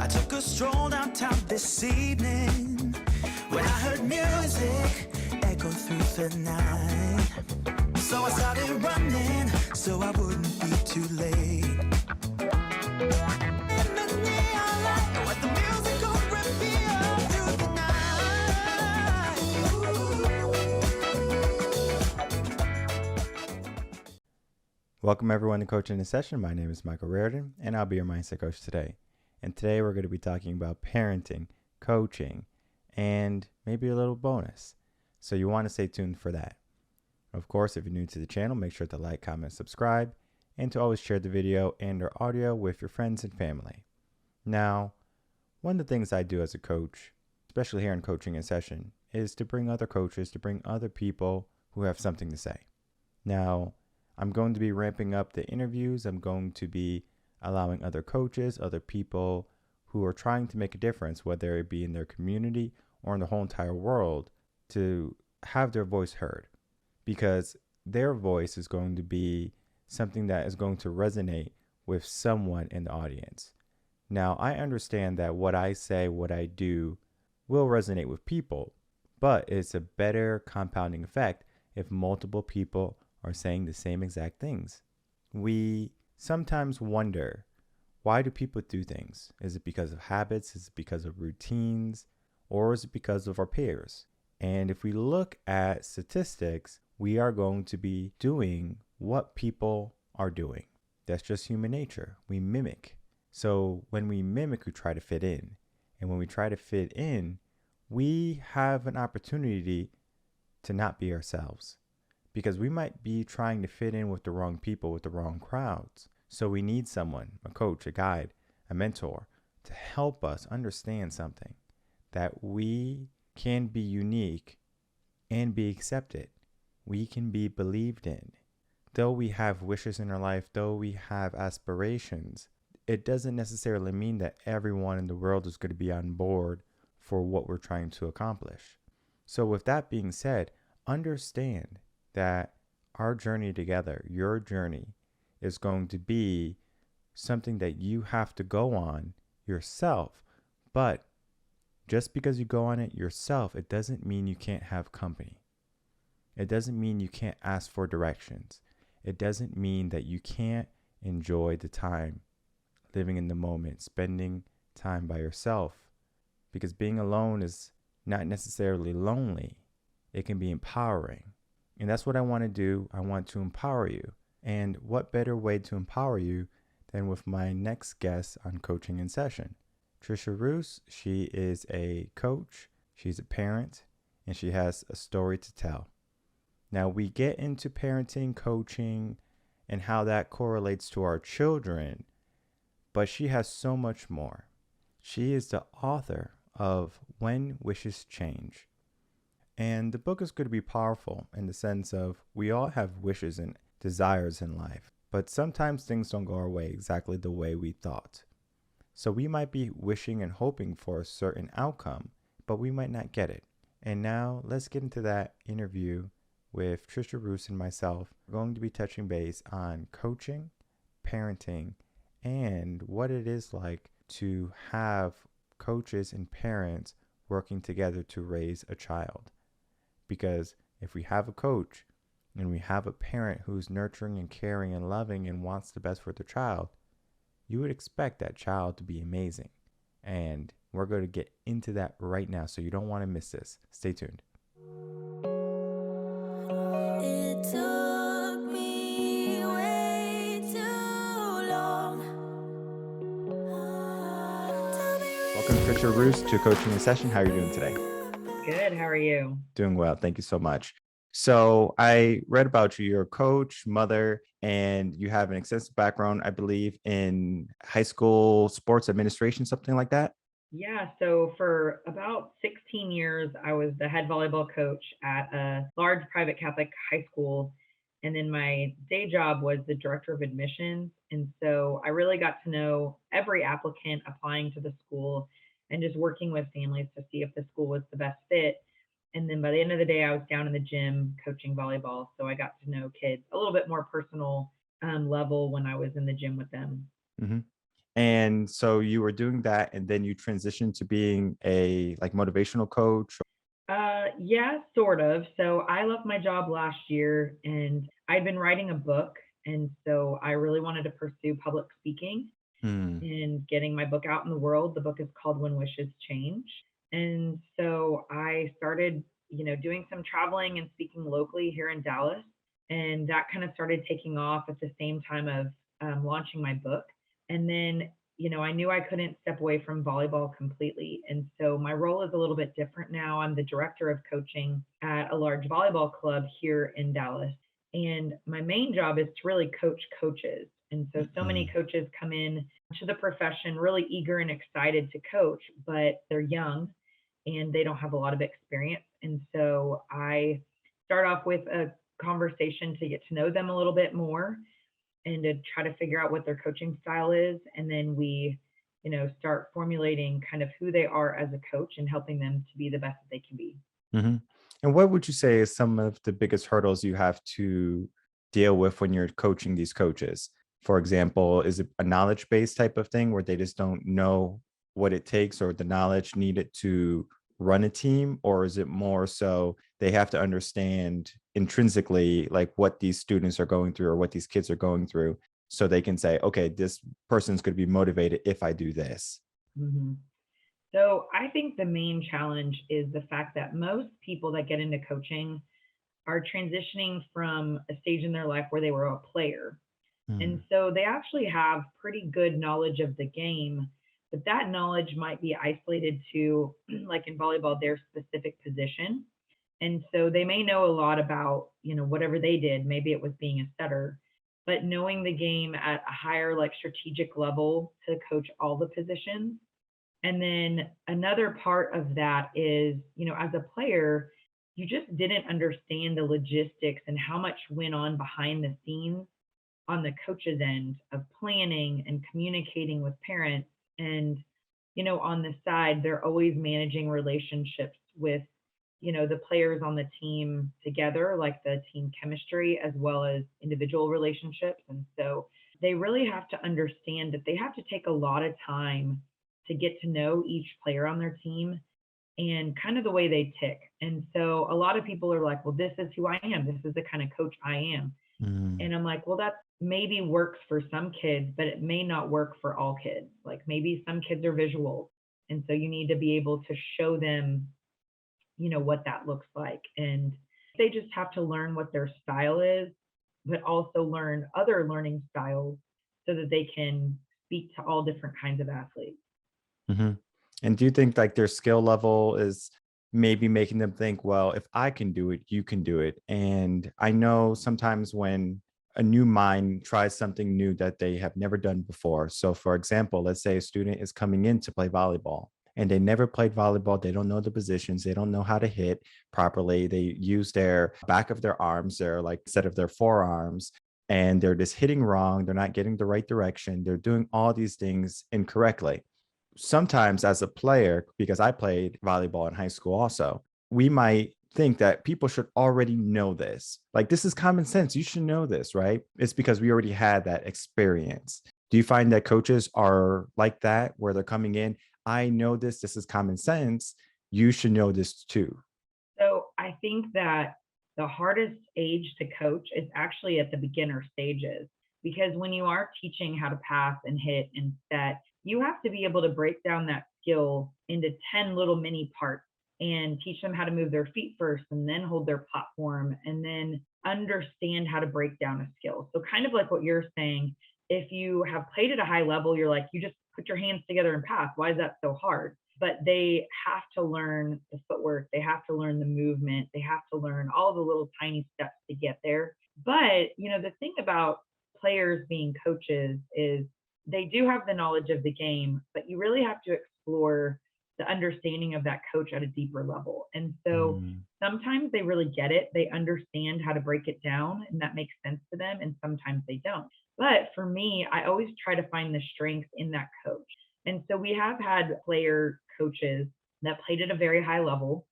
I took a stroll downtown this evening when I heard music echo through the night. So I started running so I wouldn't be too late. In the neon light, what the music gon' reveal through the night. Welcome everyone to Coaching in Session. My name is Michael Rearden, and I'll be your mindset coach today. And today we're going to be talking about parenting, coaching, and maybe a little bonus. So you want to stay tuned for that. Of course, if you're new to the channel, make sure to like, comment, subscribe, and to always share the video and or audio with your friends and family. Now, one of the things I do as a coach, especially here in Coaching in Session, is to bring other coaches, to bring other people who have something to say. Now, I'm going to be ramping up the interviews. I'm going to be allowing other coaches, other people who are trying to make a difference, whether it be in their community or in the whole entire world, to have their voice heard. Because their voice is going to be something that is going to resonate with someone in the audience. Now, I understand that what I say, what I do, will resonate with people, but it's a better compounding effect if multiple people are saying the same exact things. We sometimes wonder, why do people do things? Is it because of habits? Is it because of routines? Or is it because of our peers? And if we look at statistics, we are going to be doing what people are doing. That's just human nature. We mimic. So when we mimic, we try to fit in. And when we try to fit in, we have an opportunity to not be ourselves. Because we might be trying to fit in with the wrong people, with the wrong crowds. So we need someone, a coach, a guide, a mentor, to help us understand something, that we can be unique and be accepted. We can be believed in. Though we have wishes in our life, though we have aspirations, it doesn't necessarily mean that everyone in the world is going to be on board for what we're trying to accomplish. So with that being said, understand that our journey together, your journey, is going to be something that you have to go on yourself. But just because you go on it yourself, it doesn't mean you can't have company. It doesn't mean you can't ask for directions. It doesn't mean that you can't enjoy the time, living in the moment, spending time by yourself. Because being alone is not necessarily lonely. It can be empowering. And that's what I want to do. I want to empower you. And what better way to empower you than with my next guest on Coaching in Session? Tricia Roos, she is a coach, she's a parent, and she has a story to tell. Now, we get into parenting, coaching, and how that correlates to our children, but she has so much more. She is the author of When Wishes Change. And the book is going to be powerful in the sense of we all have wishes and desires in life, but sometimes things don't go our way exactly the way we thought. So we might be wishing and hoping for a certain outcome, but we might not get it. And now let's get into that interview with Tricia Roos and myself. We're going to be touching base on coaching, parenting, and what it is like to have coaches and parents working together to raise a child. Because if we have a coach and we have a parent who's nurturing and caring and loving and wants the best for their child, you would expect that child to be amazing. And we're going to get into that right now, so you don't want to miss this. Stay tuned. It took me way too long. Welcome, Tricia Roos, to Coaching in Session. How are you doing today? Good. How are you? Doing well. Thank you so much. So I read about you. You're a coach, mother, and you have an extensive background, I believe, in high school sports administration, something like that. Yeah. So for about 16 years, I was the head volleyball coach at a large private Catholic high school. And then my day job was the director of admissions. And so I really got to know every applicant applying to the school and just working with families to see if the school was the best fit. And then by the end of the day, I was down in the gym coaching volleyball. So I got to know kids a little bit more personal level when I was in the gym with them. Mm-hmm. And so you were doing that, and then you transitioned to being a like motivational coach. Yeah, sort of. So I left my job last year and I'd been writing a book. And so I really wanted to pursue public speaking Hmm. and getting my book out in the world. The book is called When Wishes Change. And so I started, doing some traveling and speaking locally here in Dallas. And that kind of started taking off at the same time of launching my book. And then, I knew I couldn't step away from volleyball completely. And so my role is a little bit different now. I'm the director of coaching at a large volleyball club here in Dallas. And my main job is to really coach coaches. And so many Hmm. coaches come in to the profession really eager and excited to coach, but they're young and they don't have a lot of experience. And so I start off with a conversation to get to know them a little bit more and to try to figure out what their coaching style is. And then we, start formulating kind of who they are as a coach and helping them to be the best that they can be. Hmm. And what would you say is some of the biggest hurdles you have to deal with when you're coaching these coaches? For example, is it a knowledge based type of thing where they just don't know what it takes or the knowledge needed to run a team? Or is it more so they have to understand intrinsically like what these students are going through or what these kids are going through so they can say, okay, this person's going to be motivated if I do this? Mhm. So I think the main challenge is the fact that most people that get into coaching are transitioning from a stage in their life where they were a player. And Mm, so they actually have pretty good knowledge of the game, but that knowledge might be isolated to, like in volleyball, their specific position. And so they may know a lot about, whatever they did. Maybe it was being a setter, but knowing the game at a higher, like strategic level to coach all the positions. And then another part of that is, as a player, you just didn't understand the logistics and how much went on behind the scenes on the coach's end of planning and communicating with parents. And, on the side, they're always managing relationships with, the players on the team together, like the team chemistry as well as individual relationships. And so they really have to understand that they have to take a lot of time to get to know each player on their team and kind of the way they tick. And so a lot of people are like, well, this is who I am. This is the kind of coach I am. mm, And I'm like, well, that maybe works for some kids, but it may not work for all kids. Like maybe some kids are visual. And so you need to be able to show them, what that looks like. And they just have to learn what their style is, but also learn other learning styles so that they can speak to all different kinds of athletes. mhm. And do you think like their skill level is maybe making them think, well, if I can do it, you can do it? And I know sometimes when a new mind tries something new that they have never done before. So, for example, let's say a student is coming in to play volleyball and they never played volleyball. They don't know the positions. They don't know how to hit properly. They use their back of their arms, their like set of their forearms, and they're just hitting wrong. They're not getting the right direction. They're doing all these things incorrectly. Sometimes as a player, because I played volleyball in high school also, we might think that people should already know this. Like, this is common sense. You should know this, right? It's because we already had that experience. Do you find that coaches are like that, where they're coming in? I know this. This is common sense. You should know this too. So I think that the hardest age to coach is actually at the beginner stages because when you are teaching how to pass and hit and set, you have to be able to break down that skill into 10 little mini parts and teach them how to move their feet first and then hold their platform and then understand how to break down a skill. So, kind of like what you're saying, if you have played at a high level, you're like, you just put your hands together and pass. Why is that so hard? But they have to learn the footwork, they have to learn the movement, they have to learn all the little tiny steps to get there. But, the thing about players being coaches is they do have the knowledge of the game, but you really have to explore the understanding of that coach at a deeper level. And so Mm, sometimes they really get it, they understand how to break it down, and that makes sense to them. And sometimes they don't. But for me, I always try to find the strength in that coach. And so we have had player coaches that played at a very high level,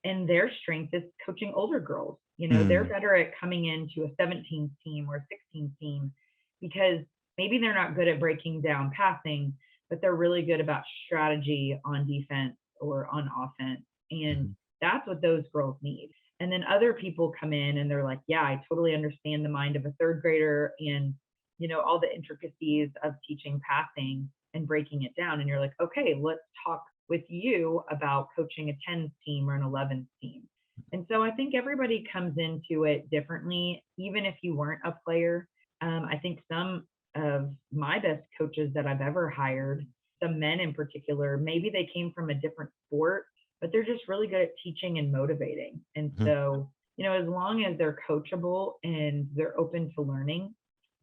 and their strength is coaching older girls. They're mm, better at coming into a 17 team or a 16 team because maybe they're not good at breaking down passing, but they're really good about strategy on defense or on offense. And Mhm. that's what those girls need. And then other people come in and they're like, yeah, I totally understand the mind of a third grader and, all the intricacies of teaching passing and breaking it down. And you're like, okay, let's talk with you about coaching a 10s team or an 11s team. And so I think everybody comes into it differently, even if you weren't a player. I think some of my best coaches that I've ever hired, some men in particular, maybe they came from a different sport, but they're just really good at teaching and motivating. And Mhm. so, as long as they're coachable and they're open to learning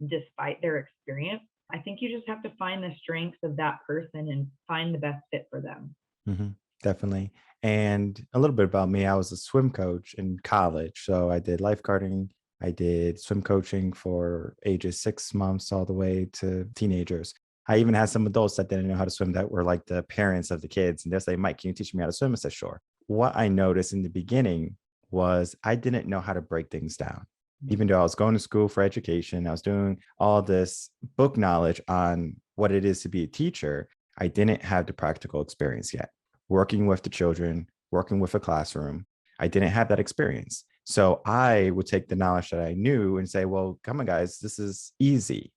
despite their experience, I think you just have to find the strengths of that person and find the best fit for them. Mhm. Definitely. And a little bit about me, I was a swim coach in college. So I did lifeguarding, I did swim coaching for ages 6 months all the way to teenagers. I even had some adults that didn't know how to swim that were like the parents of the kids. And they'll say, Mike, can you teach me how to swim? I said, sure. What I noticed in the beginning was I didn't know how to break things down. Even though I was going to school for education, I was doing all this book knowledge on what it is to be a teacher. I didn't have the practical experience yet working with the children, working with a classroom. I didn't have that experience. So I would take the knowledge that I knew and say, well, come on, guys, this is easy.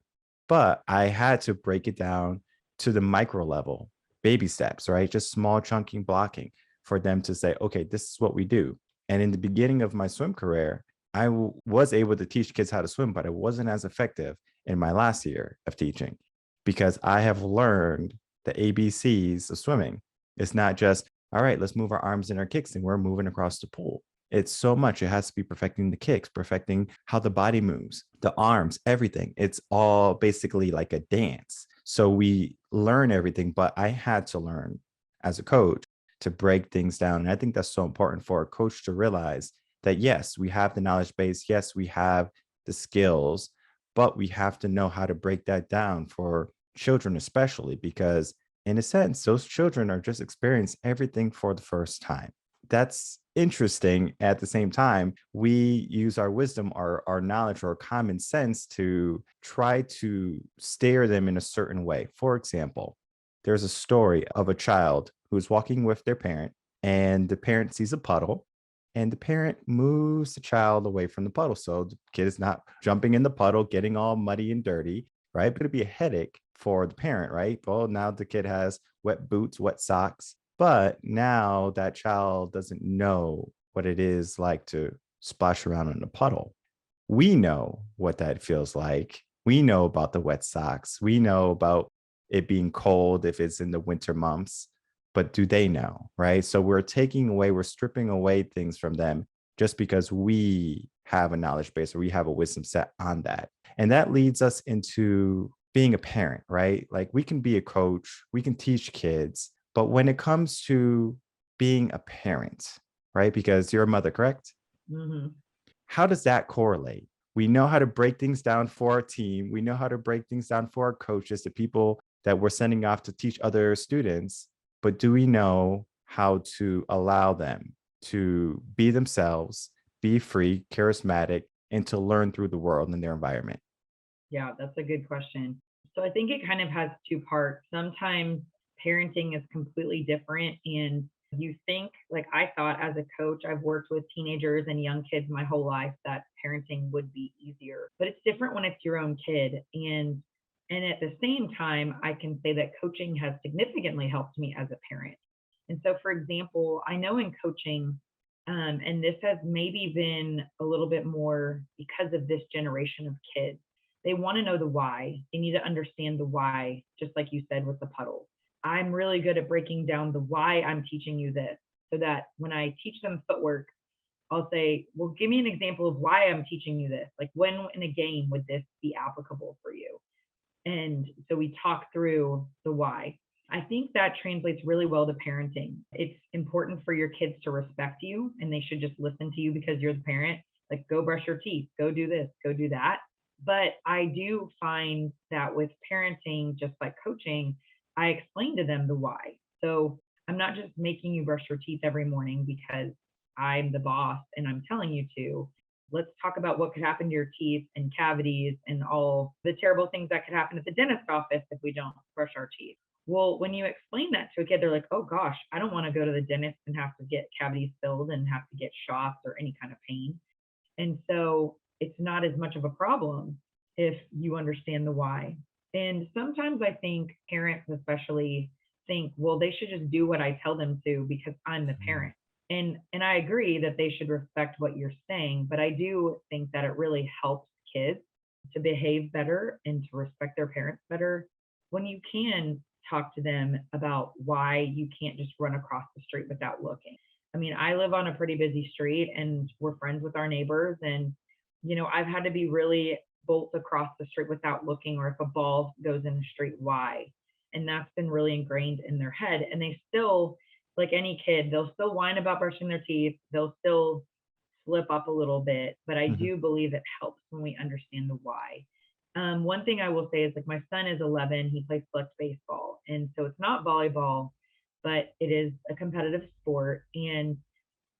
But I had to break it down to the micro level, baby steps, right? Just small chunking blocking for them to say, okay, this is what we do. And in the beginning of my swim career, was able to teach kids how to swim, but it wasn't as effective in my last year of teaching because I have learned the ABCs of swimming. It's not just, all right, let's move our arms and our kicks and we're moving across the pool. It's so much. It has to be perfecting the kicks, perfecting how the body moves, the arms, everything. It's all basically like a dance. So we learn everything, but I had to learn as a coach to break things down. And I think that's so important for a coach to realize that, yes, we have the knowledge base. Yes, we have the skills, but we have to know how to break that down for children, especially because in a sense, those children are just experiencing everything for the first time. That's interesting. At the same time, we use our wisdom, our knowledge, or common sense to try to steer them in a certain way. For example, there's a story of a child who's walking with their parent, and the parent sees a puddle, and the parent moves the child away from the puddle. So the kid is not jumping in the puddle, getting all muddy and dirty, right? But it'd be a headache for the parent, right? Well, now the kid has wet boots, wet socks, but now that child doesn't know what it is like to splash around in a puddle. We know what that feels like. We know about the wet socks. We know about it being cold if it's in the winter months, but do they know, right? So we're stripping away things from them just because we have a knowledge base or we have a wisdom set on that. And that leads us into being a parent, right? Like we can be a coach, we can teach kids, but when it comes to being a parent, right? Because you're a mother, correct? Mm-hmm. How does that correlate? We know how to break things down for our team. We know how to break things down for our coaches, the people that we're sending off to teach other students. But do we know how to allow them to be themselves, be free, charismatic, and to learn through the world and their environment? Yeah, that's a good question. So I think it kind of has two parts. Sometimes parenting is completely different. And you think, like I thought as a coach, I've worked with teenagers and young kids my whole life that parenting would be easier. But it's different when it's your own kid. And at the same time, I can say that coaching has significantly helped me as a parent. And so, for example, I know in coaching, and this has maybe been a little bit more because of this generation of kids, they want to know the why. They need to understand the why, just like you said with the puddle. I'm really good at breaking down the why I'm teaching you this so that when I teach them footwork, I'll say, well, give me an example of why I'm teaching you this. Like when in a game would this be applicable for you? And so we talk through the why. I think that translates really well to parenting. It's important for your kids to respect you and they should just listen to you because you're the parent. Like, go brush your teeth, go do this, go do that. But I do find that with parenting, just like coaching, I explain to them the why. So I'm not just making you brush your teeth every morning because I'm the boss and I'm telling you to. let's talk about what could happen to your teeth and cavities and all the terrible things that could happen at the dentist office if we don't brush our teeth. Well, when you explain that to a kid, they're like, oh gosh, I don't want to go to the dentist and have to get cavities filled and have to get shots or any kind of pain. And so it's not as much of a problem if you understand the why. And sometimes I think parents especially think, well, they should just do what I tell them to because I'm the parent. And I agree that they should respect what you're saying, but I do think that it really helps kids to behave better and to respect their parents better when you can talk to them about why you can't just run across the street without looking. I mean, I live on a pretty busy street and we're friends with our neighbors. And, I've had to be really bolt across the street without looking, or if a ball goes in the street, why? And that's been really ingrained in their head. And they still, like any kid, they'll still whine about brushing their teeth. They'll still slip up a little bit. But I do believe it helps when we understand the why. One thing I will say is, like, my son is 11. He plays flex baseball. And so it's not volleyball, but it is a competitive sport. And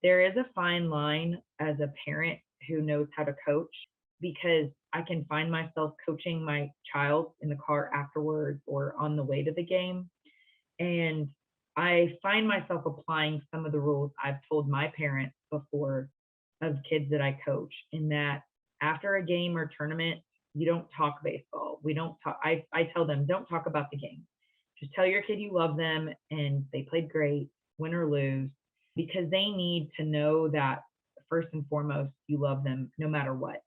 there is a fine line as a parent who knows how to coach, because I can find myself coaching my child in the car afterwards or on the way to the game. And I find myself applying some of the rules I've told my parents before of kids that I coach, in that after a game or tournament, you don't talk baseball. We don't talk. I tell them, don't talk about the game. Just tell your kid you love them and they played great, win or lose, because they need to know that first and foremost, you love them no matter what.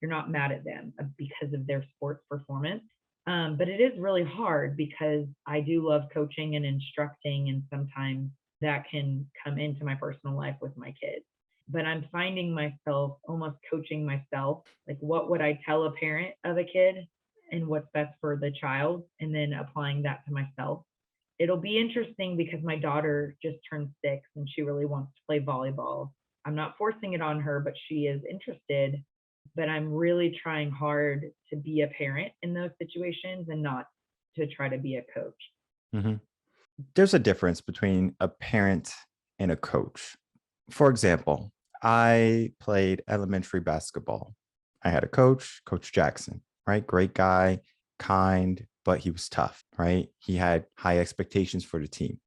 You're not mad at them because of their sports performance. But it is really hard because I do love coaching and instructing, and sometimes that can come into my personal life with my kids. But I'm finding myself almost coaching myself. Like, what would I tell a parent of a kid and what's best for the child, and then applying that to myself. It'll be interesting because my daughter just turned 6 and she really wants to play volleyball. I'm not forcing it on her, but she is interested. But I'm really trying hard to be a parent in those situations and not to try to be a coach. hmm There's a difference between a parent and a coach. For example, I played elementary basketball. I had a coach, Coach Jackson, right? Great guy, kind, but he was tough, right? He had high expectations for the team.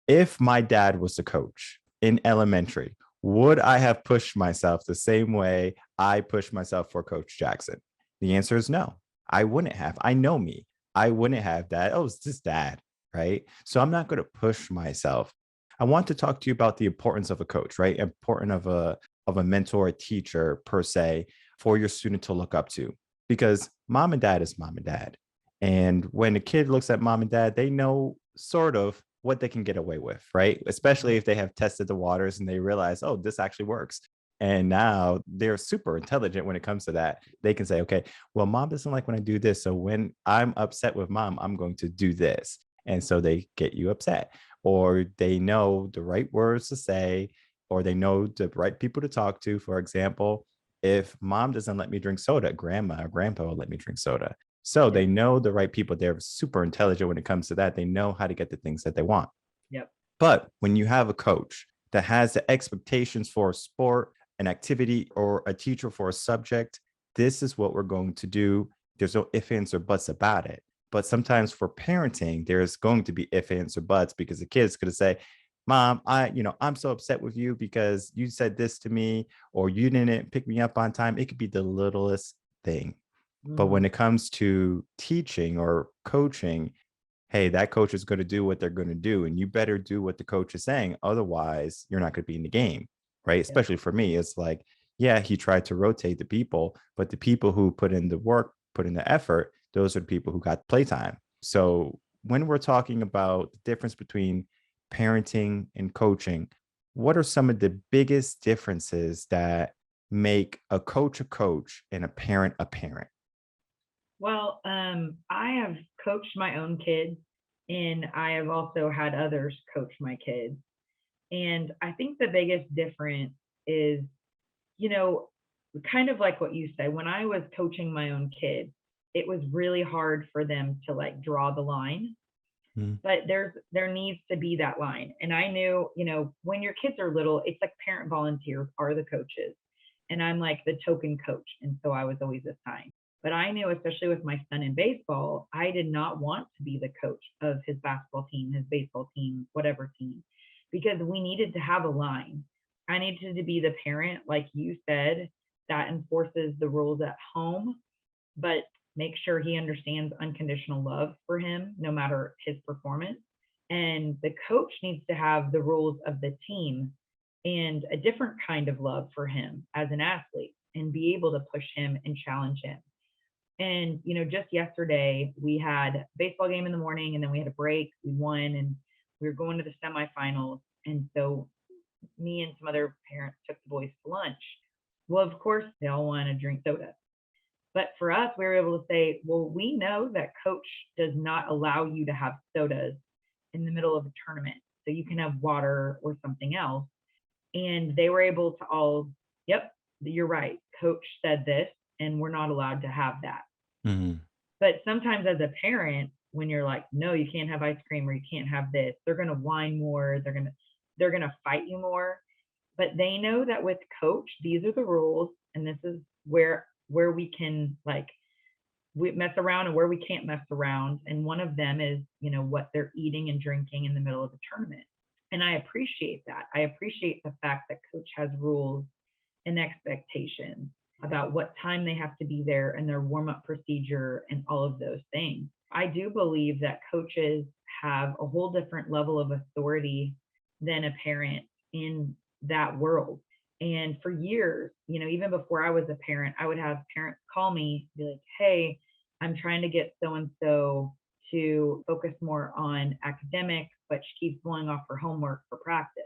If my dad was the coach in elementary, would I have pushed myself the same way I pushed myself for Coach Jackson? The answer is no. I wouldn't have. I know me. I wouldn't have that. Oh, it's just dad, right? So I'm not going to push myself. I want to talk to you about the importance of a coach, right? Important of a mentor, a teacher per se, for your student to look up to, because mom and dad is mom and dad. And when a kid looks at mom and dad, they know sort of what they can get away with, right? Especially if they have tested the waters and they realize, oh, this actually works. And now they're super intelligent when it comes to that. They can say, okay, well, mom doesn't like when I do this. So when I'm upset with mom, I'm going to do this. And so they get you upset, or they know the right words to say, or they know the right people to talk to. For example, if mom doesn't let me drink soda, grandma or grandpa will let me drink soda. So they know the right people. They're super intelligent when it comes to that. They know how to get the things that they want. Yep. But when you have a coach that has the expectations for a sport, an activity, or a teacher for a subject, this is what we're going to do. There's no ifs, ands, or buts about it. But sometimes for parenting, there's going to be ifs, ands, or buts, because the kid's going to say, Mom, I'm so upset with you because you said this to me, or you didn't pick me up on time. It could be the littlest thing. But when it comes to teaching or coaching, hey, that coach is going to do what they're going to do, and you better do what the coach is saying. Otherwise, you're not going to be in the game, right? Especially for me, it's like, yeah, he tried to rotate the people, but the people who put in the work, put in the effort, those are the people who got playtime. So when we're talking about the difference between parenting and coaching, what are some of the biggest differences that make a coach and a parent a parent? Well, I have coached my own kids, and I have also had others coach my kids. And I think the biggest difference is, you know, kind of like what you said, when I was coaching my own kids, it was really hard for them to like draw the line. But there needs to be that line. And I knew, when your kids are little, it's like parent volunteers are the coaches. And I'm like the token coach. And so I was always assigned. But I knew, especially with my son in baseball, I did not want to be the coach of his basketball team, his baseball team, whatever team, because we needed to have a line. I needed to be the parent, like you said, that enforces the rules at home, but make sure he understands unconditional love for him, no matter his performance. And the coach needs to have the rules of the team and a different kind of love for him as an athlete and be able to push him and challenge him. And, just yesterday we had a baseball game in the morning and then we had a break. We won and we were going to the semifinals. And so me and some other parents took the boys to lunch. Well, of course, they all want to drink soda. But for us, we were able to say, well, we know that coach does not allow you to have sodas in the middle of a tournament. So you can have water or something else. And they were able to all, yep, you're right. Coach said this, and we're not allowed to have that. Mm-hmm. But sometimes as a parent, when you're like, no, you can't have ice cream or you can't have this, they're going to whine more. They're going to fight you more. But they know that with coach, these are the rules. And this is where we can we mess around and where we can't mess around. And one of them is, what they're eating and drinking in the middle of the tournament. And I appreciate that. I appreciate the fact that coach has rules and expectations about what time they have to be there and their warm-up procedure and all of those things. I do believe that coaches have a whole different level of authority than a parent in that world. And for years, even before I was a parent, I would have parents call me, be like, hey, I'm trying to get so-and-so to focus more on academics, but she keeps blowing off her homework for practice.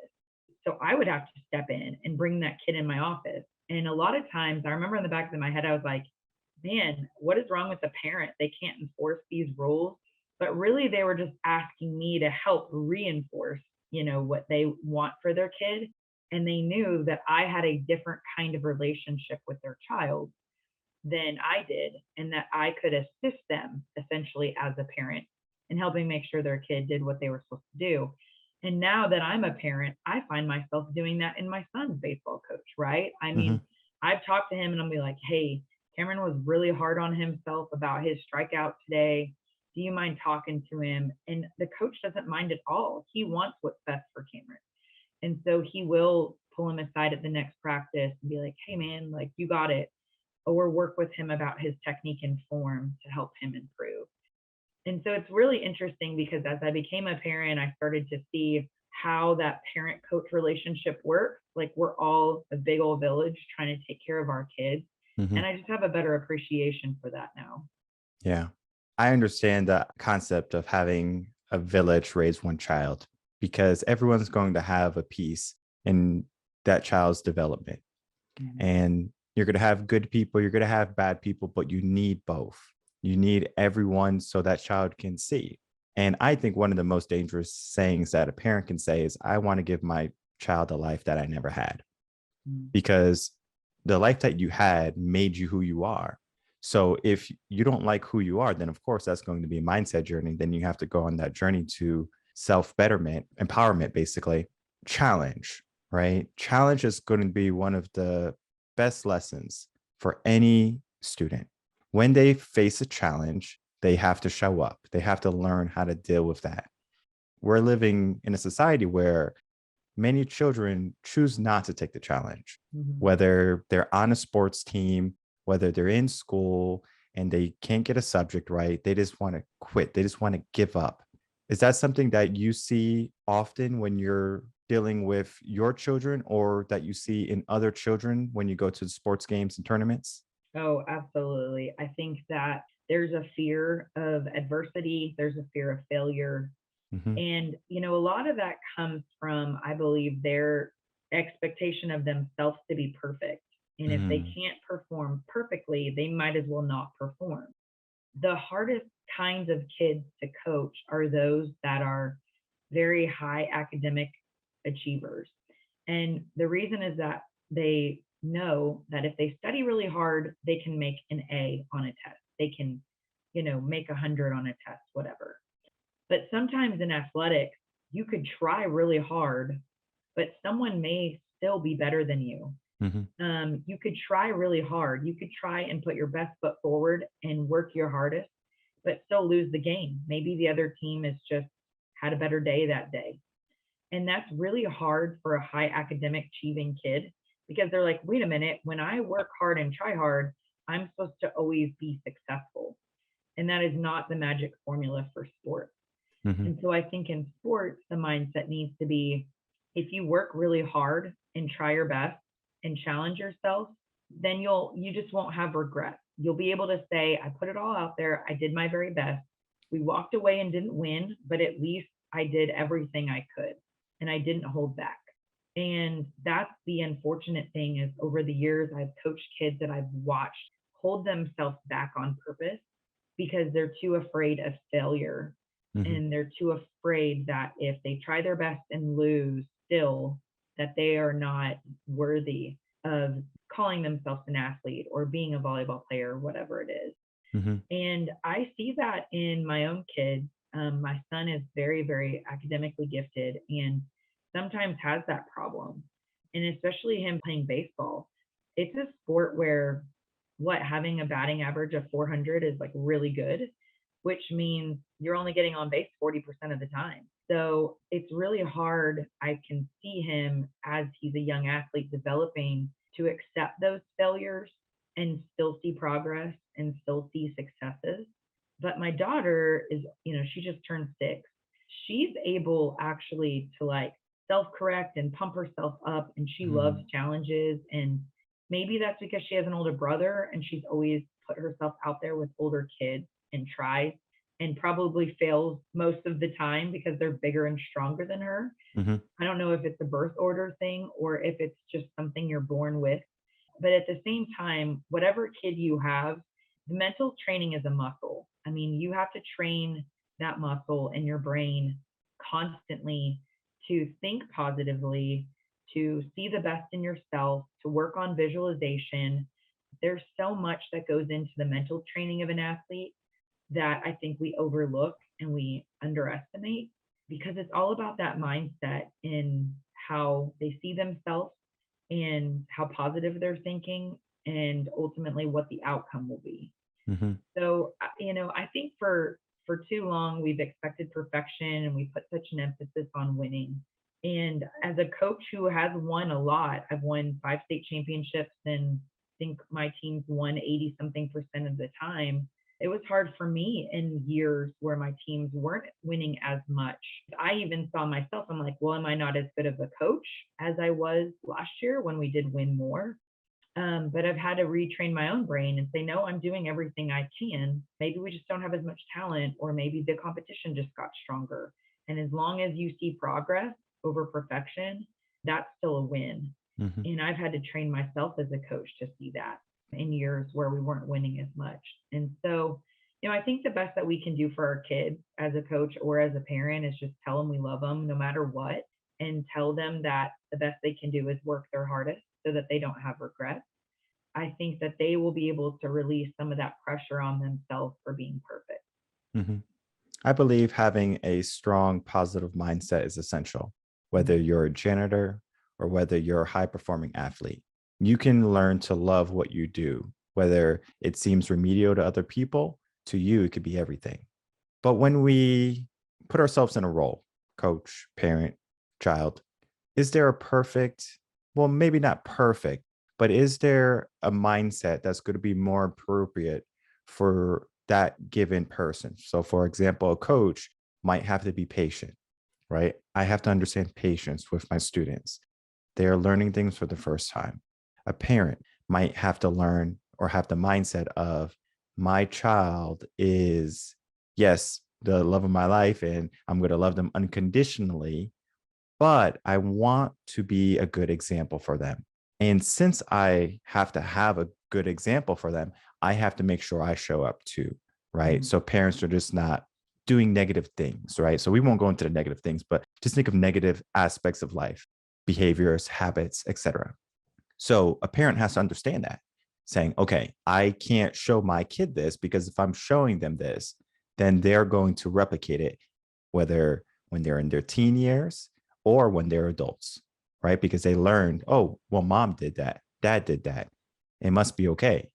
So I would have to step in and bring that kid in my office. And a lot of times I remember in the back of my head, I was like, man, what is wrong with the parent? They can't enforce these rules. But really, they were just asking me to help reinforce, what they want for their kid. And they knew that I had a different kind of relationship with their child than I did, and that I could assist them essentially as a parent in helping make sure their kid did what they were supposed to do. And now that I'm a parent, I find myself doing that in my son's baseball coach, right? I mean, I've talked to him and I'll be like, hey, Cameron was really hard on himself about his strikeout today. Do you mind talking to him? And the coach doesn't mind at all. He wants what's best for Cameron. And so he will pull him aside at the next practice and be like, hey, man, you got it. Or work with him about his technique and form to help him improve. And so it's really interesting because as I became a parent, I started to see how that parent-coach relationship works. We're all a big old village trying to take care of our kids. And I just have a better appreciation for that now. Yeah. I understand the concept of having a village raise one child because everyone's going to have a piece in that child's development. And you're going to have good people, you're going to have bad people, but you need both. You need everyone so that child can see. And I think one of the most dangerous sayings that a parent can say is, I want to give my child a life that I never had. Because the life that you had made you who you are. So if you don't like who you are, then of course that's going to be a mindset journey. Then you have to go on that journey to self-betterment, empowerment, basically. Challenge, right? Challenge is going to be one of the best lessons for any student. When they face a challenge, they have to show up. They have to learn how to deal with that. We're living in a society where many children choose not to take the challenge, whether they're on a sports team, whether they're in school and they can't get a subject right. They just want to quit. They just want to give up. Is that something that you see often when you're dealing with your children, or that you see in other children when you go to sports games and tournaments? Oh, absolutely. I think that there's a fear of adversity. There's a fear of failure. And, a lot of that comes from, I believe, their expectation of themselves to be perfect. And if they can't perform perfectly, they might as well not perform. The hardest kinds of kids to coach are those that are very high academic achievers. And the reason is that they know that if they study really hard, they can make an A on a test. They can, make 100 on a test, whatever. But sometimes in athletics, you could try really hard, but someone may still be better than you. You could try really hard. You could try and put your best foot forward and work your hardest, but still lose the game. Maybe the other team has just had a better day that day. And that's really hard for a high academic achieving kid because they're like, wait a minute, when I work hard and try hard, I'm supposed to always be successful. And that is not the magic formula for sports. And so I think in sports, the mindset needs to be if you work really hard and try your best and challenge yourself, then you just won't have regret. You'll be able to say, I put it all out there. I did my very best. We walked away and didn't win, but at least I did everything I could and I didn't hold back. And that's the unfortunate thing is over the years, I've coached kids that I've watched hold themselves back on purpose because they're too afraid of failure. And they're too afraid that if they try their best and lose still, that they are not worthy of calling themselves an athlete or being a volleyball player, or whatever it is. And I see that in my own kids. My son is very, very academically gifted and sometimes has that problem. And especially him playing baseball. It's a sport where having a batting average of 400 is like really good, which means you're only getting on base 40% of the time. So it's really hard. I can see him as he's a young athlete developing to accept those failures and still see progress and still see successes. But my daughter is, she just turned 6. She's able actually to like self-correct and pump herself up, and she loves challenges. And maybe that's because she has an older brother and she's always put herself out there with older kids and tries and probably fails most of the time because they're bigger and stronger than her. I don't know if it's a birth order thing or if it's just something you're born with. But at the same time, whatever kid you have, the mental training is a muscle. I mean, you have to train that muscle in your brain constantly to think positively, to see the best in yourself, to work on visualization. There's so much that goes into the mental training of an athlete that I think we overlook and we underestimate because it's all about that mindset and how they see themselves and how positive they're thinking and ultimately what the outcome will be. So, I think for too long, we've expected perfection and we put such an emphasis on winning. And as a coach who has won a lot, I've won 5 state championships and I think my team's won 80 something % of the time. It was hard for me in years where my teams weren't winning as much. I even saw myself, I'm like, well, am I not as good of a coach as I was last year when we did win more? But I've had to retrain my own brain and say, no, I'm doing everything I can. Maybe we just don't have as much talent, or maybe the competition just got stronger. And as long as you see progress over perfection, that's still a win. And I've had to train myself as a coach to see that in years where we weren't winning as much. And so, I think the best that we can do for our kids as a coach or as a parent is just tell them we love them no matter what, and tell them that the best they can do is work their hardest so that they don't have regrets. I think that they will be able to release some of that pressure on themselves for being perfect. I believe having a strong positive mindset is essential, whether you're a janitor or whether you're a high performing athlete. You can learn to love what you do, whether it seems remedial to other people. To you, it could be everything. But when we put ourselves in a role, coach, parent, child, is there a perfect, well, maybe not perfect, but is there a mindset that's going to be more appropriate for that given person? So for example, a coach might have to be patient, right? I have to understand patience with my students. They're learning things for the first time. A parent might have to learn or have the mindset of my child is, yes, the love of my life, and I'm going to love them unconditionally, but I want to be a good example for them. And since I have to have a good example for them, I have to make sure I show up too, right? So parents are just not doing negative things, right? So we won't go into the negative things, but just think of negative aspects of life, behaviors, habits, etc. So a parent has to understand that, saying, okay, I can't show my kid this because if I'm showing them this, then they're going to replicate it, whether when they're in their teen years or when they're adults, right? Because they learned, oh, well, mom did that, dad did that. It must be okay.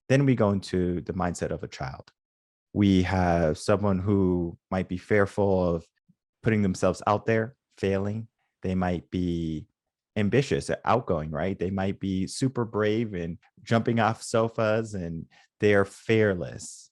Then we go into the mindset of a child. We have someone who might be fearful of putting themselves out there, failing. They might be ambitious, outgoing, right? They might be super brave and jumping off sofas, and they are fearless.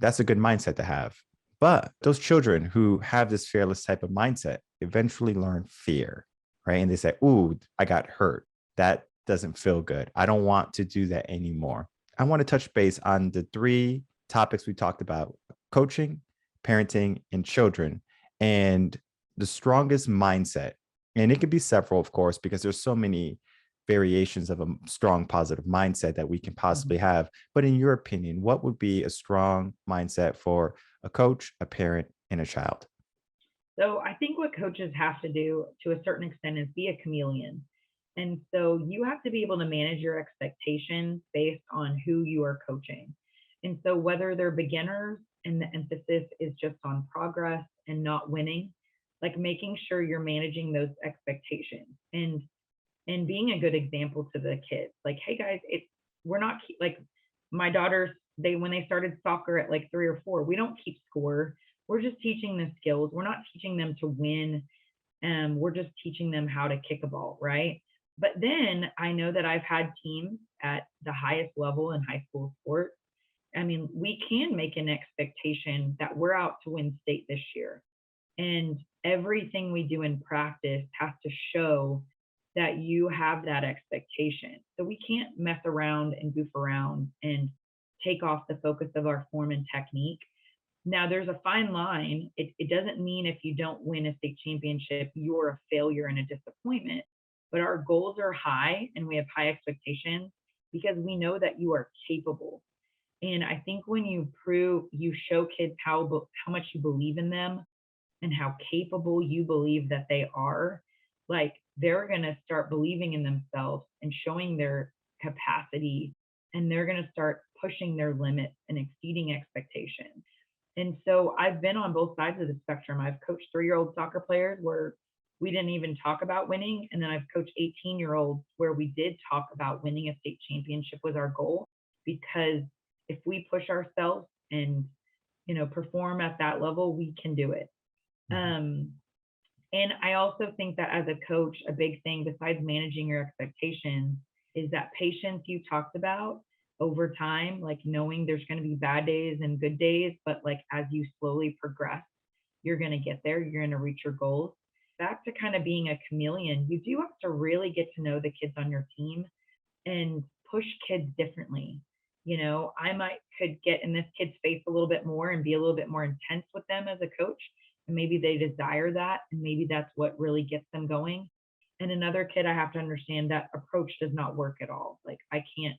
That's a good mindset to have. But those children who have this fearless type of mindset eventually learn fear, right? And they say, ooh, I got hurt. That doesn't feel good. I don't want to do that anymore. I want to touch base on the three topics we talked about: coaching, parenting, and children, and the strongest mindset. And it could be several, of course, because there's so many variations of a strong positive mindset that we can possibly have. But in your opinion, what would be a strong mindset for a coach, a parent, and a child? So I think what coaches have to do to a certain extent is be a chameleon. And so you have to be able to manage your expectations based on who you are coaching. And so whether they're beginners and the emphasis is just on progress and not winning, like making sure you're managing those expectations and being a good example to the kids. Like, hey guys, we're not like my daughters, they when they started soccer at like 3 or 4, we don't keep score. We're just teaching them skills. We're not teaching them to win. We're just teaching them how to kick a ball, right? But then I know that I've had teams at the highest level in high school sports. I mean, we can make an expectation that we're out to win state this year. And everything we do in practice has to show that you have that expectation. So we can't mess around and goof around and take off the focus of our form and technique. Now, there's a fine line. It doesn't mean if you don't win a state championship, you're a failure and a disappointment. But our goals are high and we have high expectations because we know that you are capable. And I think when you show kids how much you believe in them and how capable you believe that they are, like they're going to start believing in themselves and showing their capacity, and they're going to start pushing their limits and exceeding expectations. And so I've been on both sides of the spectrum. I've coached 3-year-old soccer players where we didn't even talk about winning. And then I've coached 18-year-olds where we did talk about winning a state championship was our goal. Because if we push ourselves and, perform at that level, we can do it. And I also think that as a coach, a big thing besides managing your expectations is that patience you talked about over time, like knowing there's going to be bad days and good days, but like as you slowly progress, you're going to get there, you're going to reach your goals. Back to kind of being a chameleon, you do have to really get to know the kids on your team and push kids differently. Could get in this kid's face a little bit more and be a little bit more intense with them as a coach. And maybe they desire that. And maybe that's what really gets them going. And another kid, I have to understand that approach does not work at all. Like I can't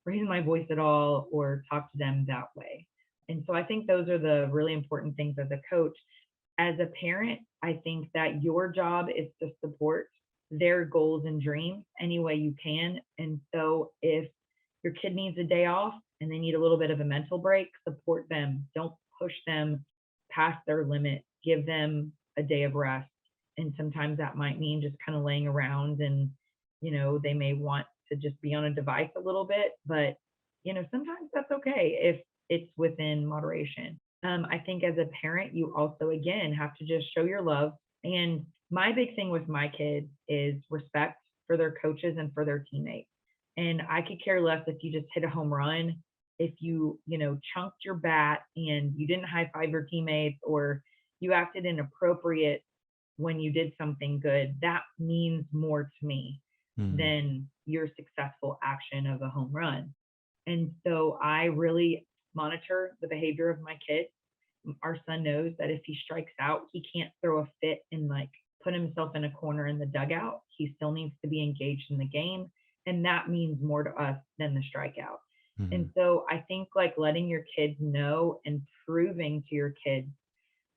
raise my voice at all or talk to them that way. And so I think those are the really important things as a coach. As a parent, I think that your job is to support their goals and dreams any way you can. And so if your kid needs a day off and they need a little bit of a mental break, support them. Don't push them past their limit. Give them a day of rest. And sometimes that might mean just kind of laying around and, they may want to just be on a device a little bit, but, sometimes that's okay if it's within moderation. I think as a parent, you also, again, have to just show your love. And my big thing with my kids is respect for their coaches and for their teammates. And I could care less if you just hit a home run, if you, chunked your bat and you didn't high five your teammates or you acted inappropriate when you did something good. That means more to me than your successful action of a home run. And so I really monitor the behavior of my kids. Our son knows that if he strikes out, he can't throw a fit and like put himself in a corner in the dugout. He still needs to be engaged in the game. And that means more to us than the strikeout. And so I think like letting your kids know and proving to your kids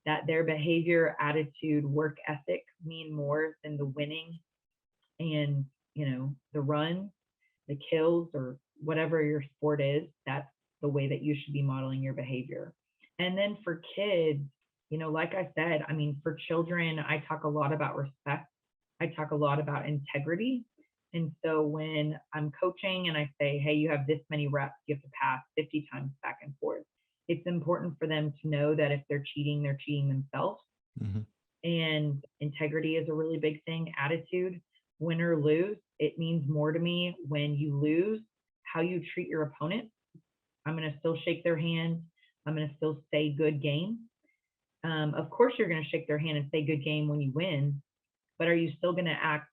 that their behavior, attitude, work ethic mean more than the winning and, the runs, the kills, or whatever your sport is. That's the way that you should be modeling your behavior. And then for kids, like I said, I mean, for children, I talk a lot about respect I talk a lot about integrity. And so when I'm coaching and I say, hey, you have this many reps, you have to pass 50 times back and forth, it's important for them to know that if they're cheating themselves. Mm-hmm. And integrity is a really big thing. Attitude, win or lose, it means more to me when you lose, how you treat your opponent. I'm going to still shake their hand. I'm going to still say good game. Of course, you're going to shake their hand and say good game when you win, but are you still going to act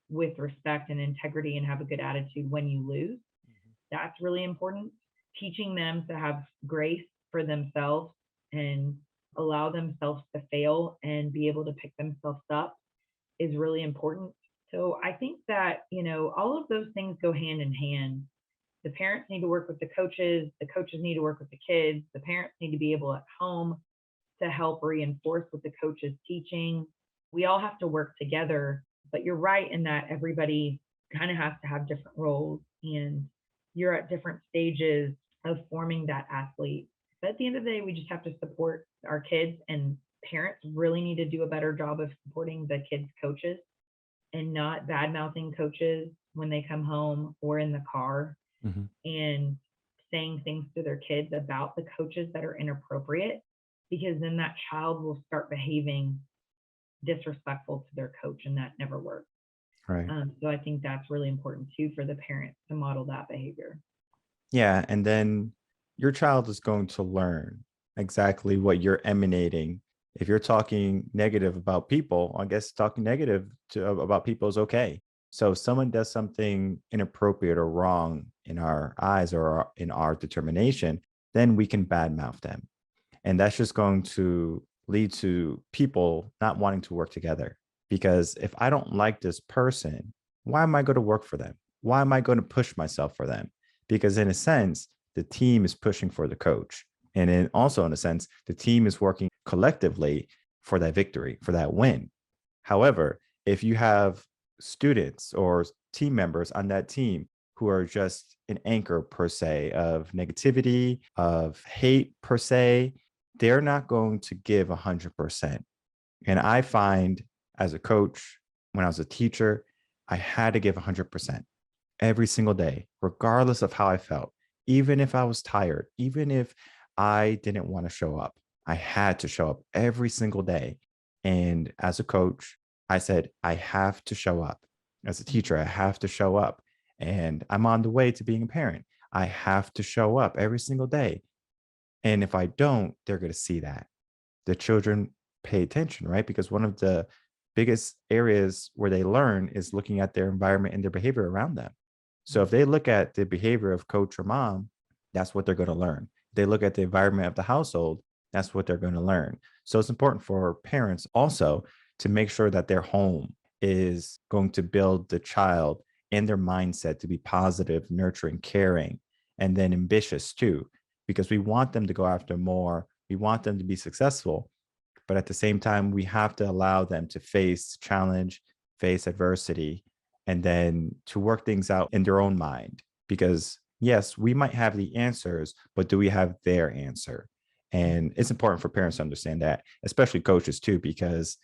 with respect and integrity and have a good attitude when you lose? That's really important. Teaching them to have grace for themselves and allow themselves to fail and be able to pick themselves up is really important. So I think that, all of those things go hand in hand. The parents need to work with the coaches need to work with the kids, the parents need to be able at home to help reinforce what the coach is teaching. We all have to work together, but you're right in that everybody kind of has to have different roles and you're at different stages of forming that athlete. But at the end of the day, we just have to support our kids, and parents really need to do a better job of supporting the kids' coaches and not bad mouthing coaches when they come home or in the car Mm-hmm. and saying things to their kids about the coaches that are inappropriate, because then that child will start behaving disrespectful to their coach, and that never works. Right. So I think that's really important too for the parents to model that behavior. Yeah. And then your child is going to learn exactly what you're emanating. If you're talking negative about people, I guess talking negative about people is okay. So if someone does something inappropriate or wrong in our eyes or in our determination, then we can badmouth them. And that's just going to lead to people not wanting to work together. Because if I don't like this person, why am I going to work for them? Why am I going to push myself for them? Because in a sense, the team is pushing for the coach. And also in a sense, the team is working collectively for that victory, for that win. However, if you have students or team members on that team who are just an anchor per se of negativity, of hate per se, they're not going to give 100%. And I find as a coach, when I was a teacher, I had to give 100% every single day, regardless of how I felt. Even if I was tired, even if I didn't want to show up, I had to show up every single day. And as a coach, I said, I have to show up. As a teacher, I have to show up. And I'm on the way to being a parent. I have to show up every single day. And if I don't, they're going to see that. The children pay attention, right? Because one of the biggest areas where they learn is looking at their environment and their behavior around them. So if they look at the behavior of coach or mom, that's what they're going to learn. If they look at the environment of the household, that's what they're going to learn. So it's important for parents also to make sure that their home is going to build the child and their mindset to be positive, nurturing, caring, and then ambitious too, because we want them to go after more. We want them to be successful. But at the same time, we have to allow them to face challenge, face adversity, and then to work things out in their own mind. Because yes, we might have the answers, but do we have their answer? And it's important for parents to understand that, especially coaches too, because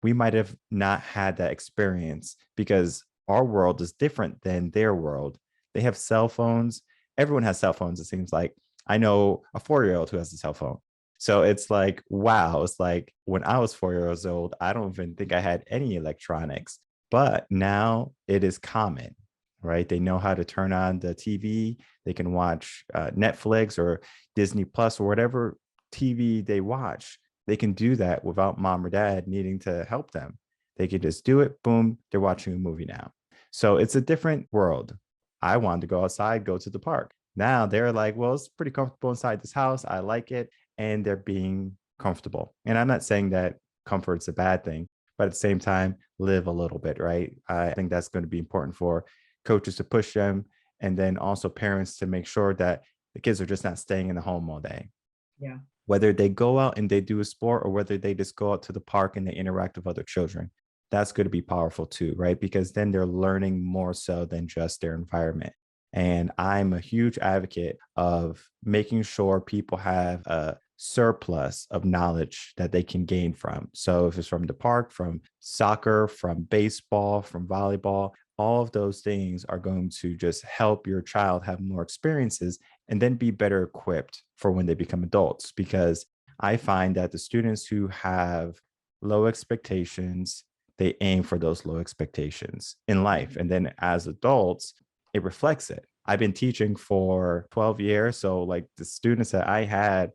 we might have not had that experience because our world is different than their world. They have cell phones. Everyone has cell phones, it seems like. I know a 4-year-old who has a cell phone. So it's like, wow, it's like when I was 4 years old, I don't even think I had any electronics, but now it is common, right? They know how to turn on the TV. They can watch Netflix or Disney Plus or whatever TV they watch. They can do that without mom or dad needing to help them. They can just do it. Boom, they're watching a movie now. So it's a different world. I wanted to go outside, go to the park. Now they're like, well, it's pretty comfortable inside this house. I like it. And they're being comfortable. And I'm not saying that comfort's a bad thing, but at the same time, live a little bit, right? I think that's going to be important for coaches to push them. And then also parents to make sure that the kids are just not staying in the home all day. Yeah. Whether they go out and they do a sport or whether they just go out to the park and they interact with other children, that's going to be powerful too, right? Because then they're learning more so than just their environment. And I'm a huge advocate of making sure people have a surplus of knowledge that they can gain from. So if it's from the park, from soccer, from baseball, from volleyball, all of those things are going to just help your child have more experiences and then be better equipped for when they become adults. Because I find that the students who have low expectations, they aim for those low expectations in life. And then as adults, it reflects it. I've been teaching for 12 years. So, like the students that I had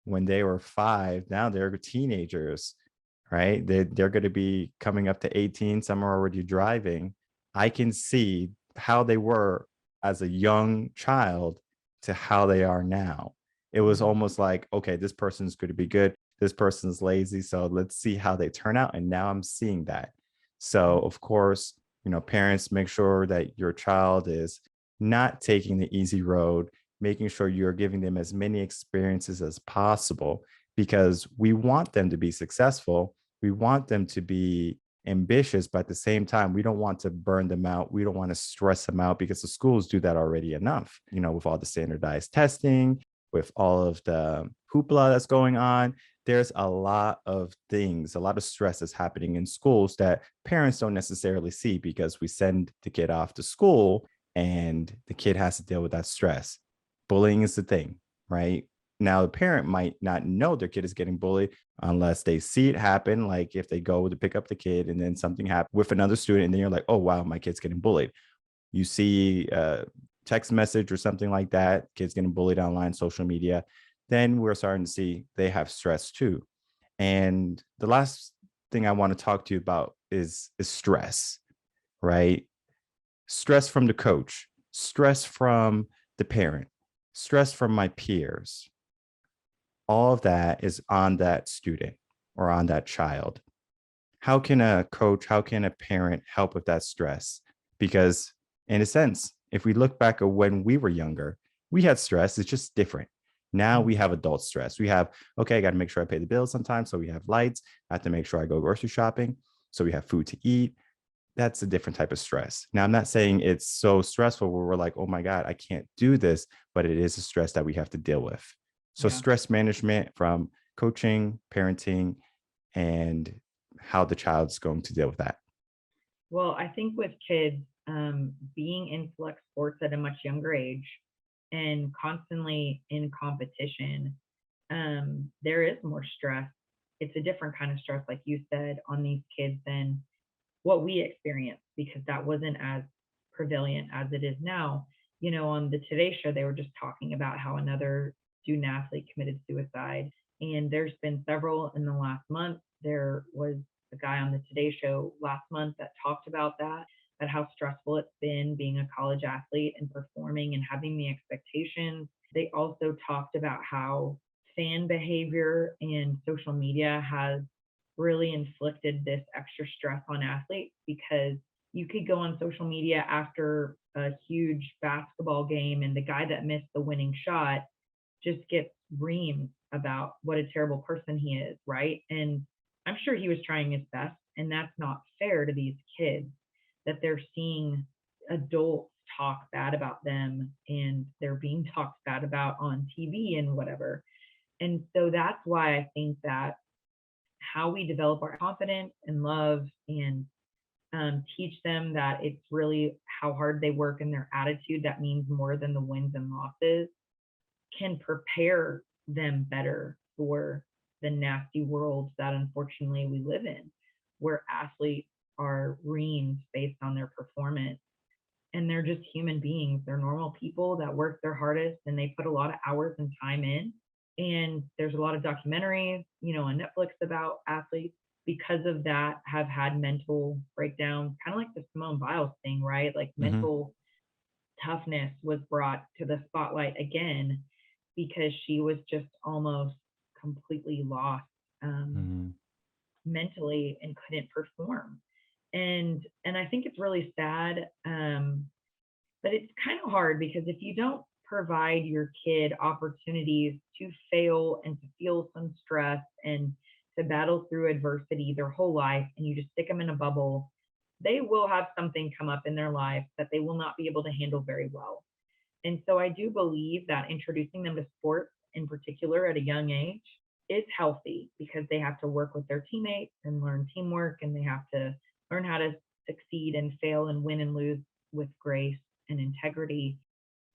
when they were 5, now they're teenagers, right? They're going to be coming up to 18. Some are already driving. I can see how they were as a young child to how they are now. It was almost like, okay, this person's going to be good. This person's lazy. So let's see how they turn out. And now I'm seeing that. So, of course, parents, make sure that your child is not taking the easy road, making sure you're giving them as many experiences as possible, because we want them to be successful. We want them to be ambitious, but at the same time, we don't want to burn them out. We don't want to stress them out, because the schools do that already enough, with all the standardized testing, with all of the hoopla that's going on. There's a lot of things, a lot of stress that's happening in schools that parents don't necessarily see, because we send the kid off to school and the kid has to deal with that stress. Bullying is the thing, right? Now, the parent might not know their kid is getting bullied unless they see it happen. Like if they go to pick up the kid and then something happened with another student, and then you're like, oh, wow, my kid's getting bullied. You see a text message or something like that, kids getting bullied online, social media, then we're starting to see they have stress too. And the last thing I want to talk to you about is stress, right? Stress from the coach, stress from the parent, stress from my peers. All of that is on that student or on that child. How can a coach, how can a parent help with that stress? Because in a sense, if we look back at when we were younger, we had stress. It's just different. Now we have adult stress. We have, okay, I got to make sure I pay the bills sometimes. So we have lights. I have to make sure I go grocery shopping. So we have food to eat. That's a different type of stress. Now, I'm not saying it's so stressful where we're like, oh my God, I can't do this, but it is a stress that we have to deal with. So Yeah. stress management from coaching, parenting, and how the child's going to deal with that. Well, I think with kids, being in select sports at a much younger age and constantly in competition, there is more stress. It's a different kind of stress, like you said, on these kids than what we experienced, because that wasn't as prevalent as it is now. On the Today Show, they were just talking about how another student athlete committed suicide. And there's been several in the last month. There was a guy on the Today Show last month that talked about that how stressful it's been being a college athlete and performing and having the expectations. They also talked about how fan behavior and social media has really inflicted this extra stress on athletes, because you could go on social media after a huge basketball game and the guy that missed the winning shot just gets reamed about what a terrible person he is, right? And I'm sure he was trying his best, and that's not fair to these kids, that they're seeing adults talk bad about them and they're being talked bad about on TV and whatever. And so that's why I think that how we develop our confidence and love and teach them that it's really how hard they work and their attitude that means more than the wins and losses, can prepare them better for the nasty world that unfortunately we live in, where athletes are reamed based on their performance. And they're just human beings. They're normal people that work their hardest and they put a lot of hours and time in. And there's a lot of documentaries, on Netflix about athletes because of that have had mental breakdowns, kind of like the Simone Biles thing, right? Like mental toughness was brought to the spotlight again because she was just almost completely lost mentally and couldn't perform. And I think it's really sad, but it's kind of hard, because if you don't provide your kid opportunities to fail and to feel some stress and to battle through adversity their whole life, and you just stick them in a bubble, they will have something come up in their life that they will not be able to handle very well. And so I do believe that introducing them to sports in particular at a young age is healthy because they have to work with their teammates and learn teamwork, and they have to learn how to succeed and fail and win and lose with grace and integrity.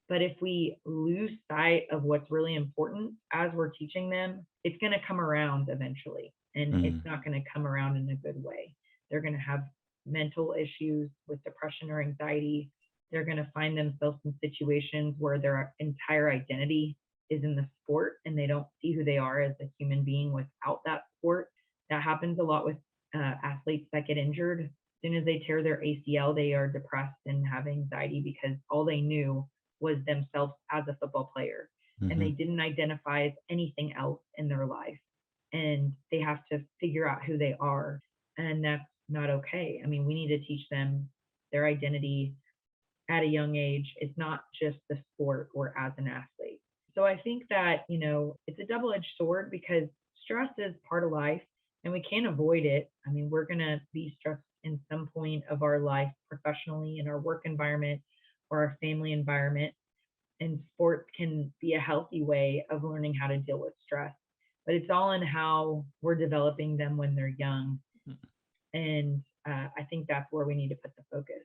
But if we lose sight of what's really important as we're teaching them, it's going to come around eventually. And it's not going to come around in a good way. They're going to have mental issues with depression or anxiety. They're going to find themselves in situations where their entire identity is in the sport and they don't see who they are as a human being without that sport. That happens a lot with athletes that get injured. As soon as they tear their ACL, they are depressed and have anxiety because all they knew was themselves as a football player. And they didn't identify as anything else in their life. And they have to figure out who they are. And that's not okay. I mean, we need to teach them their identity at a young age. It's not just the sport or as an athlete. So I think that, it's a double-edged sword because stress is part of life and we can't avoid it. I mean, we're going to be stressed in some point of our life professionally, in our work environment or our family environment. And sports can be a healthy way of learning how to deal with stress. But it's all in how we're developing them when they're young. And I think that's where we need to put the focus.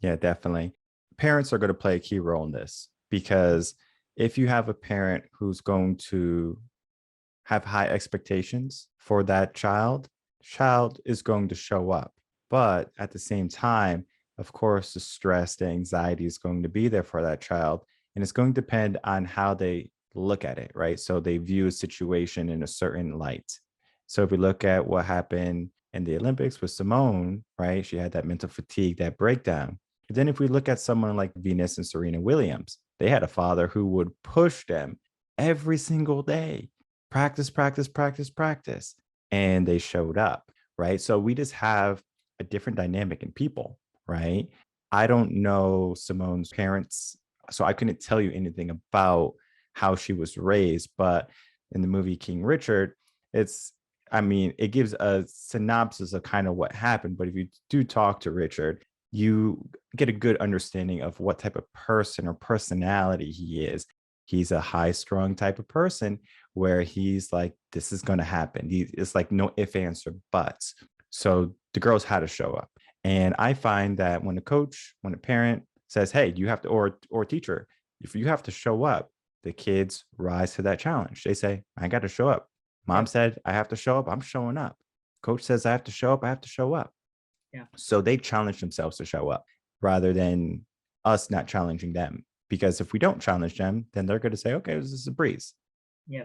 Yeah, definitely. Parents are going to play a key role in this because if you have a parent who's going to have high expectations for that child is going to show up. But at the same time, of course, the stress, the anxiety is going to be there for that child. And it's going to depend on how they look at it, right? So they view a situation in a certain light. So if we look at what happened in the Olympics with Simone, right? She had that mental fatigue, that breakdown. But then if we look at someone like Venus and Serena Williams, they had a father who would push them every single day. Practice, practice, practice, practice. And they showed up, right? So we just have a different dynamic in people, right? I don't know Simone's parents, so I couldn't tell you anything about how she was raised. But in the movie King Richard, it gives a synopsis of kind of what happened. But if you do talk to Richard, you get a good understanding of what type of person or personality he is. He's a high-strung type of person where he's like, this is going to happen. It's like no ifs, ands, or buts. So the girls had to show up. And I find that when a parent says, hey, you have to, or teacher, if you have to show up, the kids rise to that challenge. They say, I got to show up. Mom said, I have to show up. I'm showing up. Coach says, I have to show up. I have to show up. Yeah. So they challenge themselves to show up rather than us not challenging them. Because if we don't challenge them, then they're going to say, okay, this is a breeze. Yeah.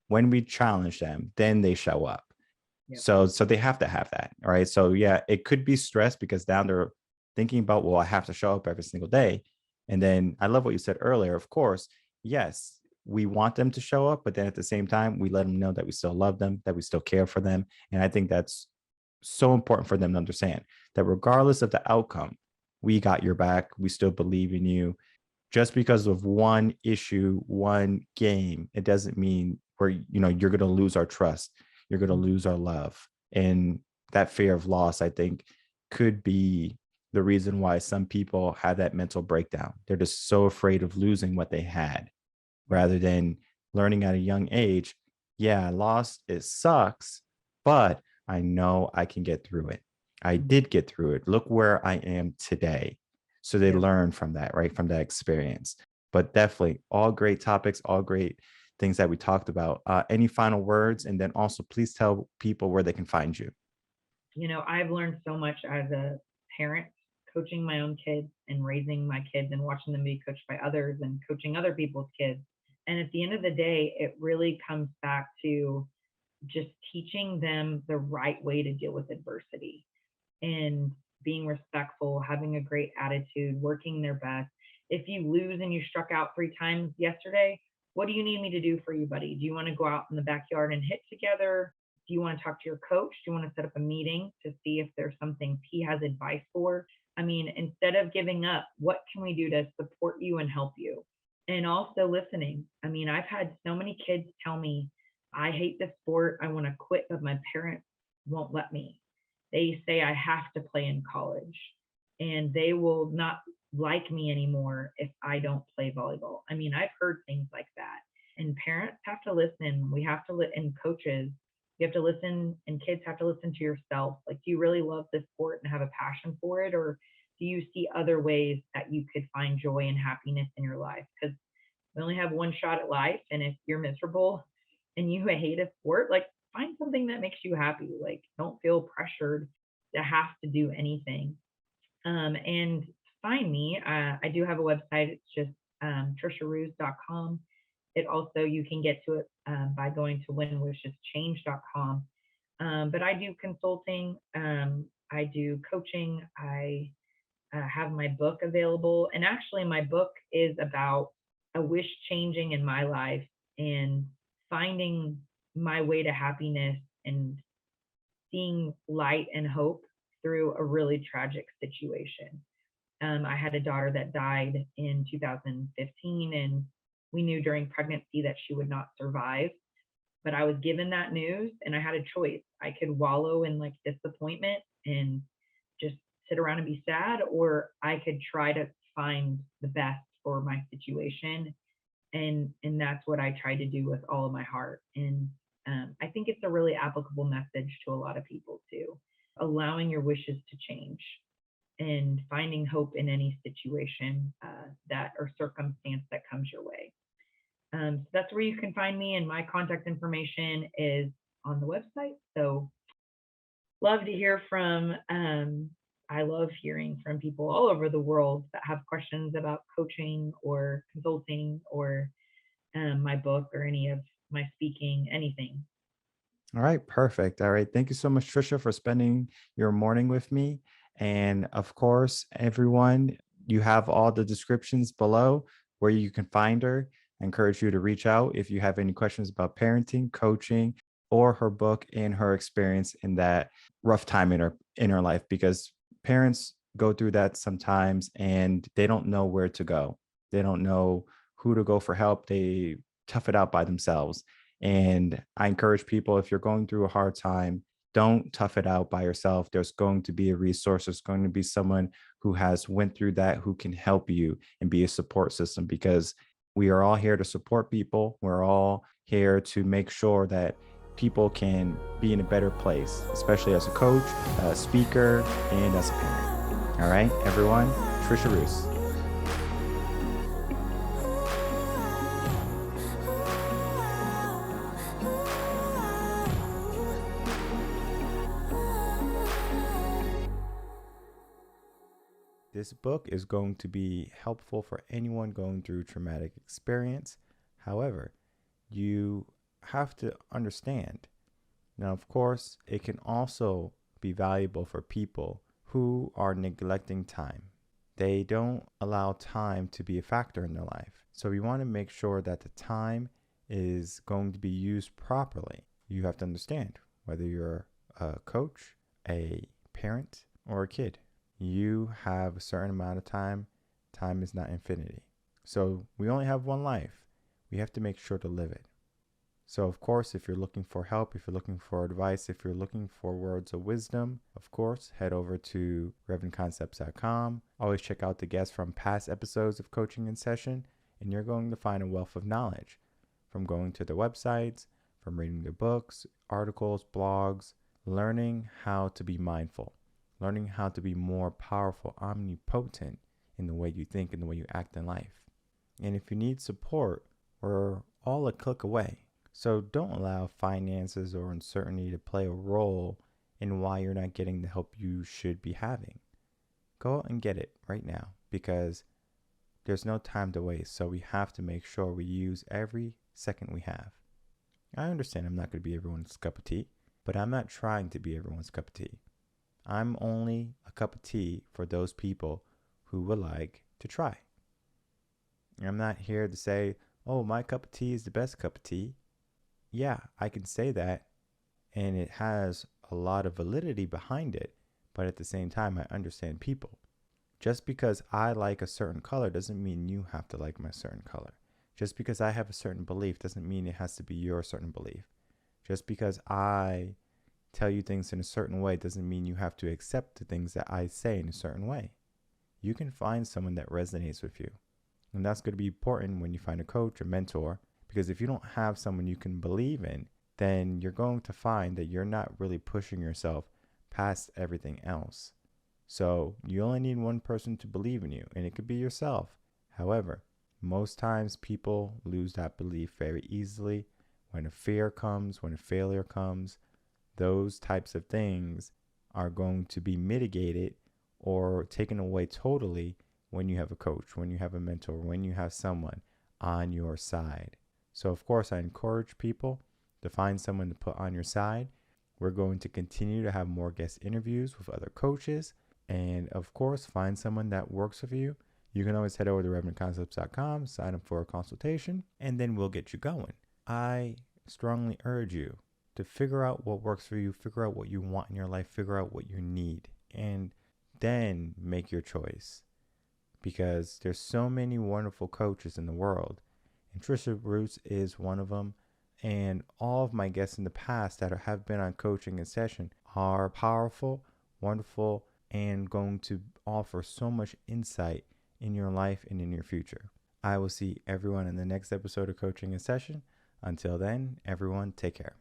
When we challenge them, then they show up. Yeah. So they have to have that. All right. So yeah, it could be stress because now they're thinking about, well, I have to show up every single day. And then I love what you said earlier. Of course, yes, we want them to show up, but then at the same time, we let them know that we still love them, that we still care for them. And I think that's so important for them to understand that regardless of the outcome, we got your back. We still believe in you. Just because of one issue, one game, it doesn't mean you're going to lose our trust. You're going to lose our love. And that fear of loss, I think, could be the reason why some people have that mental breakdown. They're just so afraid of losing what they had rather than learning at a young age. Yeah, I lost. It sucks, but I know I can get through it. I did get through it. Look where I am today. So they learn from that, right? From that experience. But definitely all great topics, all great things that we talked about. Any final words? And then also please tell people where they can find you. I've learned so much as a parent, coaching my own kids and raising my kids and watching them be coached by others and coaching other people's kids. And at the end of the day, it really comes back to just teaching them the right way to deal with adversity and being respectful, having a great attitude, working their best. If you lose and you struck out 3 times yesterday, what do you need me to do for you, buddy? Do you want to go out in the backyard and hit together? Do you want to talk to your coach? Do you want to set up a meeting to see if there's something he has advice for? I mean, instead of giving up, what can we do to support you and help you? And also listening. I mean, I've had so many kids tell me, I hate this sport. I want to quit, but my parents won't let me. They say I have to play in college and they will not like me anymore if I don't play volleyball. I mean, I've heard things like that. And parents have to listen. We have to, and coaches, you have to listen, and kids have to listen to yourself. Like, do you really love this sport and have a passion for it? Or do you see other ways that you could find joy and happiness in your life? Because we only have one shot at life. And if you're miserable and you hate a sport, like, find something that makes you happy. Like, don't feel pressured to have to do anything. And find me. I do have a website. It's just triciaroos.com. It also, you can get to it by going to whenwisheschange.com. But I do consulting. I do coaching. I have my book available. And actually, my book is about a wish changing in my life and finding my way to happiness and seeing light and hope through a really tragic situation. I had a daughter that died in 2015, and we knew during pregnancy that she would not survive. But I was given that news, and I had a choice. I could wallow in like disappointment and just sit around and be sad, or I could try to find the best for my situation. And that's what I tried to do with all of my heart. And I think it's a really applicable message to a lot of people too. Allowing your wishes to change and finding hope in any situation that or circumstance that comes your way. So that's where you can find me, and my contact information is on the website. So love to hear from, I love hearing from people all over the world that have questions about coaching or consulting or my book or any of my speaking, anything. All right, perfect. All right. Thank you so much, Tricia, for spending your morning with me. And of course, everyone, you have all the descriptions below where you can find her. I encourage you to reach out if you have any questions about parenting, coaching, or her book and her experience in that rough time in her life, because parents go through that sometimes and they don't know where to go. They don't know who to go for help. They tough it out by themselves. And I encourage people, if you're going through a hard time, don't tough it out by yourself. There's going to be a resource. There's going to be someone who has went through that, who can help you and be a support system, because we are all here to support people. We're all here to make sure that people can be in a better place, especially as a coach, a speaker, and as a parent. All right, everyone, Tricia Roos. This book is going to be helpful for anyone going through traumatic experience. However, you have to understand. Now, of course, it can also be valuable for people who are neglecting time. They don't allow time to be a factor in their life. So we want to make sure that the time is going to be used properly. You have to understand whether you're a coach, a parent, or a kid. You have a certain amount of time. Time is not infinity. So we only have one life. We have to make sure to live it. So of course, if you're looking for help, if you're looking for advice, if you're looking for words of wisdom, of course, head over to revenconcepts.com. Always check out the guests from past episodes of Coaching in Session, and you're going to find a wealth of knowledge from going to their websites, from reading their books, articles, blogs, learning how to be mindful, learning how to be more powerful, omnipotent in the way you think and the way you act in life. And if you need support, we're all a click away. So don't allow finances or uncertainty to play a role in why you're not getting the help you should be having. Go out and get it right now, because there's no time to waste. So we have to make sure we use every second we have. I understand I'm not going to be everyone's cup of tea, but I'm not trying to be everyone's cup of tea. I'm only a cup of tea for those people who would like to try. I'm not here to say, oh, my cup of tea is the best cup of tea. Yeah, I can say that, and it has a lot of validity behind it, but at the same time, I understand people. Just because I like a certain color doesn't mean you have to like my certain color. Just because I have a certain belief doesn't mean it has to be your certain belief. Just because I tell you things in a certain way doesn't mean you have to accept the things that I say in a certain way. You can find someone that resonates with you. And that's going to be important when you find a coach or mentor, Because if you don't have someone you can believe in, then you're going to find that you're not really pushing yourself past everything else. So you only need one person to believe in you, and it could be yourself. However, most times people lose that belief very easily. When a fear comes, when a failure comes, those types of things are going to be mitigated or taken away totally when you have a coach, when you have a mentor, when you have someone on your side. So of course, I encourage people to find someone to put on your side. We're going to continue to have more guest interviews with other coaches. And of course, find someone that works with you. You can always head over to revenconcepts.com, sign up for a consultation, and then we'll get you going. I strongly urge you to figure out what works for you, figure out what you want in your life, figure out what you need, and then make your choice. Because there's so many wonderful coaches in the world, and Tricia Roos is one of them. And all of my guests in the past that have been on coaching and session are powerful, wonderful, and going to offer so much insight in your life and in your future. I will see everyone in the next episode of Coaching in Session. Until then, everyone, take care.